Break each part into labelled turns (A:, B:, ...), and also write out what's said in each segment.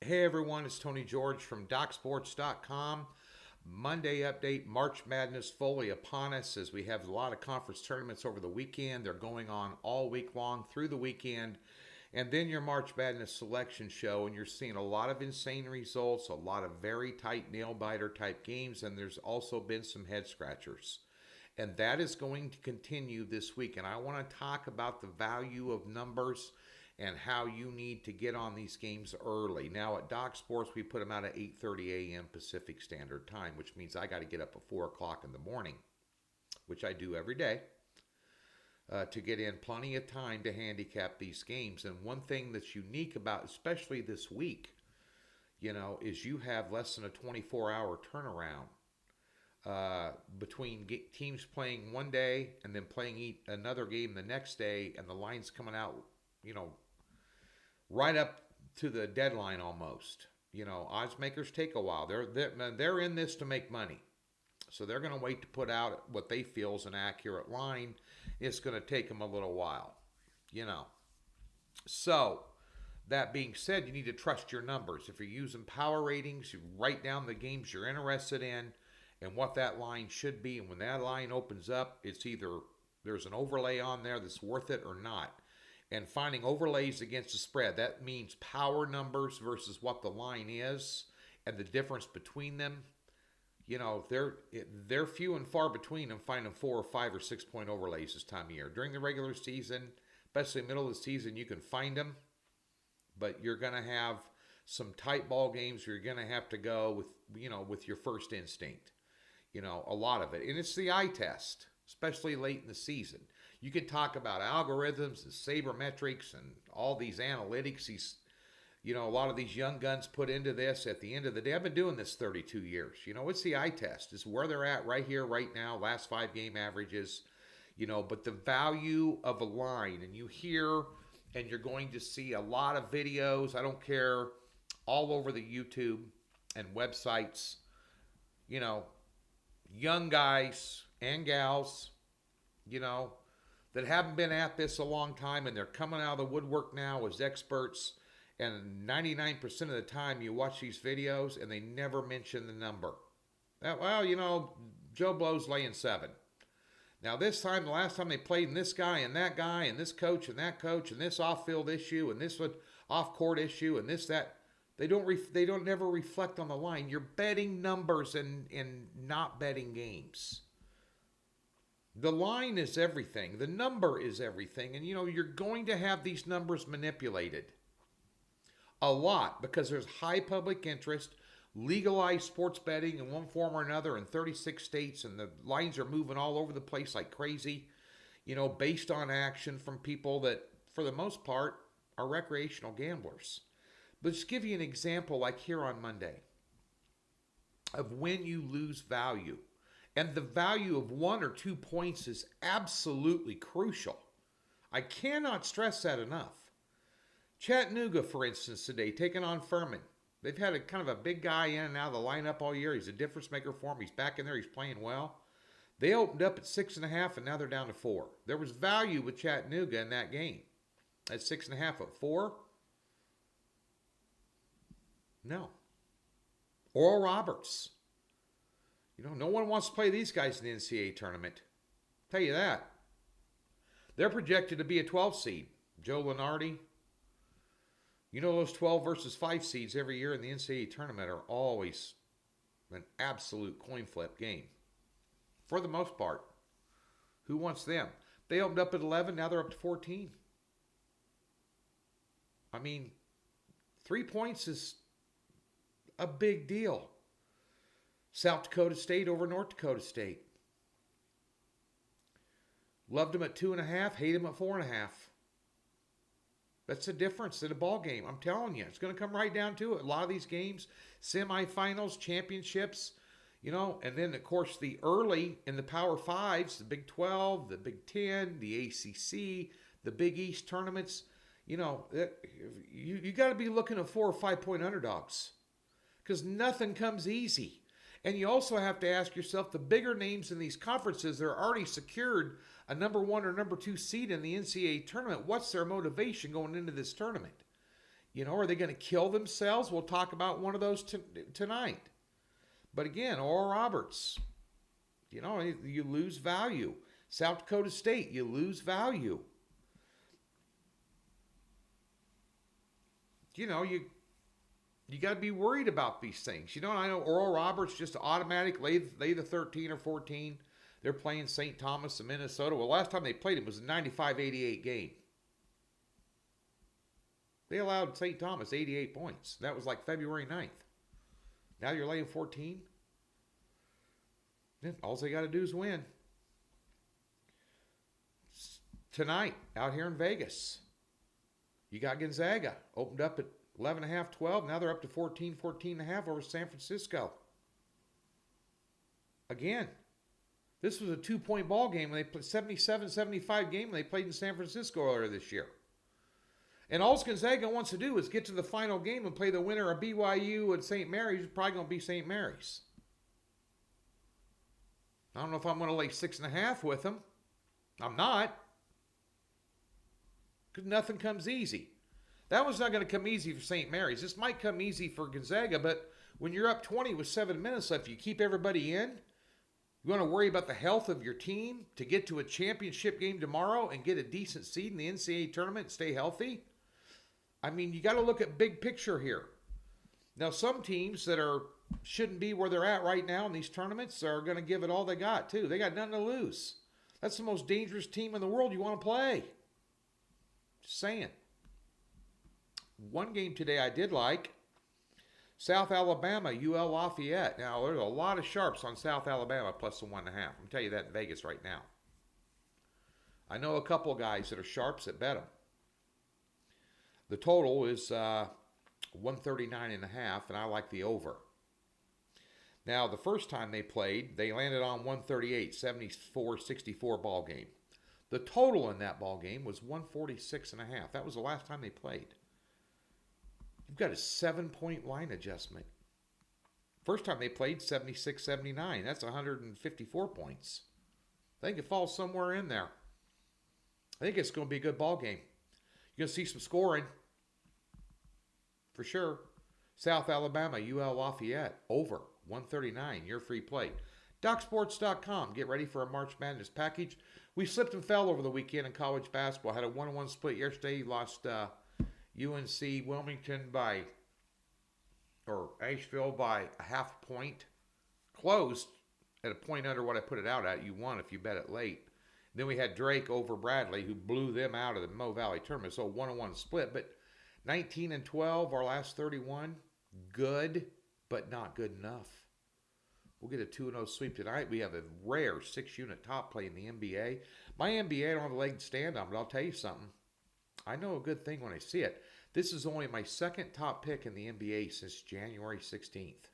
A: Hey everyone, it's Tony George from DocSports.com. Monday update, March Madness fully upon us as we have a lot of conference tournaments over the weekend. They're going on all week long through the weekend. And then your March Madness selection show, and you're seeing a lot of insane results, a lot of very tight nail biter type games, and there's also been some head scratchers. And that is going to continue this week. And I want to talk about the value of numbers and how you need to get on these games early. Now at Doc Sports, we put them out at 8:30 a.m. Pacific Standard Time, which means I got to get up at 4 o'clock in the morning, which I do every day, to get in plenty of time to handicap these games. And one thing that's unique about, especially this week, is you have less than a 24-hour turnaround between teams playing one day and then playing another game the next day, and the line's coming out, right up to the deadline almost. Odds makers take a while. They're in this to make money, so they're going to wait to put out what they feel is an accurate line. It's going to take them a little while. So that being said, you need to trust your numbers. If you're using power ratings, you write down the games you're interested in and what that line should be. And when that line opens up, it's either there's an overlay on there that's worth it or not. And finding overlays against the spread, that means power numbers versus what the line is and the difference between them. They're few and far between them finding 4 or 5 or 6 point overlays this time of year. During the regular season, especially middle of the season, you can find them, but you're going to have some tight ball games where you're going to have to go with your first instinct. A lot of it. And it's the eye test, especially late in the season. You can talk about algorithms and sabermetrics and all these analytics. A lot of these young guns put into this. At the end of the day, I've been doing this 32 years. It's the eye test. It's where they're at right here, right now, last 5 game averages. But the value of a line, and you hear, and you're going to see a lot of videos, I don't care, all over the YouTube and websites, young guys and gals, that haven't been at this a long time, and they're coming out of the woodwork now as experts. And 99% of the time you watch these videos and they never mention the number. Joe Blow's laying 7. Now this time, the last time they played, and this guy and that guy and this coach and that coach and this off-field issue and this off-court issue and this, that, they don't never reflect on the line. You're betting numbers and not betting games. The line is everything. The number is everything. And, you're going to have these numbers manipulated a lot because there's high public interest, legalized sports betting in one form or another in 36 states, and the lines are moving all over the place like crazy, based on action from people that, for the most part, are recreational gamblers. But just give you an example like here on Monday of when you lose value. And the value of 1 or 2 points is absolutely crucial. I cannot stress that enough. Chattanooga, for instance, today, taking on Furman. They've had a kind of a big guy in and out of the lineup all year. He's a difference maker for them. He's back in there. He's playing well. They opened up at 6.5, and now they're down to 4. There was value with Chattanooga in that game. At 6.5, at 4? No. Oral Roberts. No one wants to play these guys in the NCAA tournament. Tell you that. They're projected to be a 12 seed. Joe Lunardi. Those 12 versus 5 seeds every year in the NCAA tournament are always an absolute coin flip game. For the most part. Who wants them? They opened up at 11, now they're up to 14. 3 points is a big deal. South Dakota State over North Dakota State. Loved them at 2.5, hate them at 4.5. That's the difference in a ball game. I'm telling you, it's going to come right down to it. A lot of these games, semifinals, championships, and then, of course, the early in the Power Fives, the Big 12, the Big 10, the ACC, the Big East tournaments, you got to be looking at 4 or 5 point underdogs because nothing comes easy. And you also have to ask yourself, the bigger names in these conferences that are already secured a number 1 or number 2 seed in the NCAA tournament, what's their motivation going into this tournament? Are they going to kill themselves? We'll talk about one of those tonight. But again, Oral Roberts, you lose value. South Dakota State, you lose value. You got to be worried about these things. I know Oral Roberts just automatic lay the 13 or 14. They're playing St. Thomas of Minnesota. Well, last time they played him was a 95-88 game. They allowed St. Thomas 88 points. That was like February 9th. Now you're laying 14. Then all they got to do is win. Tonight, out here in Vegas, you got Gonzaga. Opened up at 11.5, 12. Now they're up to 14, 14.5 over San Francisco. Again, this was a 2-point ball game when they played 77-75 game when they played in San Francisco earlier this year. And all Gonzaga wants to do is get to the final game and play the winner of BYU and St. Mary's. It's probably going to be St. Mary's. I don't know if I'm going to lay 6.5 with them. I'm not. Because nothing comes easy. That one's not going to come easy for St. Mary's. This might come easy for Gonzaga, but when you're up 20 with 7 minutes left, you keep everybody in. You want to worry about the health of your team to get to a championship game tomorrow and get a decent seed in the NCAA tournament and stay healthy? I mean, you got to look at big picture here. Now, some teams that shouldn't be where they're at right now in these tournaments are going to give it all they got, too. They got nothing to lose. That's the most dangerous team in the world you want to play. Just saying. One game today I did like. South Alabama, UL Lafayette. Now, there's a lot of sharps on South Alabama plus the 1.5. I'm going to tell you that in Vegas right now. I know a couple of guys that are sharps that bet them. The total is 139.5, and I like the over. Now, the first time they played, they landed on 138, 74-64 ball game. The total in that ball game was 146.5. That was the last time they played. You've got a 7-point line adjustment. First time they played, 76-79. That's 154 points. I think it falls somewhere in there. I think it's going to be a good ball game. You're going to see some scoring. For sure. South Alabama, UL Lafayette, over 139. Your free play. DocSports.com. Get ready for a March Madness package. We slipped and fell over the weekend in college basketball. Had a 1-1 split yesterday. Lost UNC Wilmington Asheville by a half point. Closed at a point under what I put it out at. You won if you bet it late. Then we had Drake over Bradley, who blew them out of the Mo Valley tournament. So 1-1 split. But 19-12, our last 31. Good, but not good enough. We'll get a 2-0 sweep tonight. We have a rare 6-unit top play in the NBA. My NBA, I don't have a leg to stand on, but I'll tell you something. I know a good thing when I see it. This is only my second top pick in the NBA since January 16th.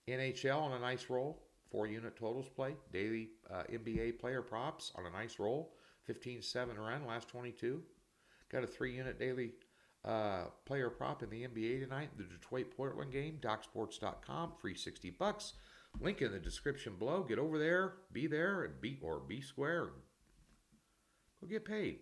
A: NHL on a nice roll. 4-unit totals play. Daily NBA player props on a nice roll. 15-7 run, last 22. Got a 3-unit daily player prop in the NBA tonight. The Detroit-Portland game. DocSports.com. Free $60. Link in the description below. Get over there. Be there. And be square. Go get paid.